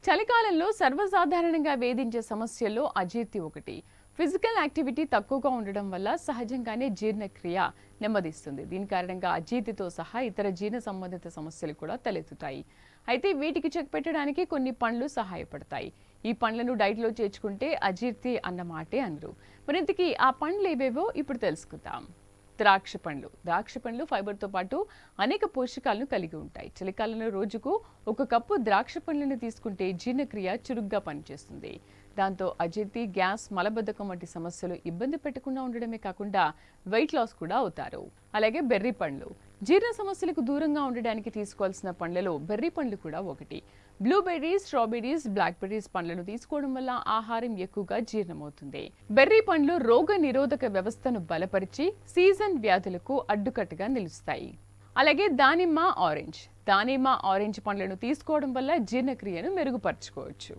చలికాలంలో సర్వసాధారణంగా వేధించే సమస్యల్లో అజీర్తి ఒకటి. ఫిజికల్ యాక్టివిటీ తక్కువగా ఉండడం వల్ల సహజంగానే జీర్ణక్రియ నెమ్మదిస్తుంది. దీని కారణంగా అజీర్తితో సహా ఇతర జీర్ణ సంబంధిత సమస్యలు కూడా తలెత్తుతాయి. అయితే వీటికి చెక్ పెట్టడానికి కొన్ని పండ్లు సహాయపడతాయి. ఈ పండ్లను డైట్లో చేర్చుకుంటే అజీర్తి అన్న మాటే అనరు. మరింతకీ ఆ పండ్లు ఏవేవో ఇప్పుడు తెలుసుకుందాం. ద్రాక్ష పండ్లు ఫైబర్తో పాటు అనేక పోషకాలను కలిగి ఉంటాయి. చలికాలంలో రోజుకు 1 కప్పు ద్రాక్ష పండ్లను తీసుకుంటే జీర్ణక్రియ చురుగ్గా పనిచేస్తుంది. దాంతో అజీర్తి, గ్యాస్, మలబద్ధకం వంటి సమస్యలు ఇబ్బంది పెట్టకుండా ఉండడమే కాకుండా వెయిట్ లాస్ కూడా అవుతారు. అలాగే బెర్రీ పండ్లు జీర్ణ సమస్యలకు దూరంగా ఉండడానికి తీసుకోవాల్సిన పండ్లలో బెర్రీ పండ్లు కూడా ఒకటి. బ్లూబెర్రీస్, స్ట్రాబెర్రీస్, బ్లాక్ బెర్రీస్ పండ్లను తీసుకోవడం వల్ల ఆహారం ఎక్కువగా జీర్ణమవుతుంది. బెర్రీ పండ్లు రోగ నిరోధక వ్యవస్థను బలపరిచి సీజన్ వ్యాధులకు అడ్డుకట్టుగా నిలుస్తాయి. అలాగే దానిమ్మ, ఆరెంజ్ పండ్లను తీసుకోవడం వల్ల జీర్ణక్రియను మెరుగుపరచుకోవచ్చు.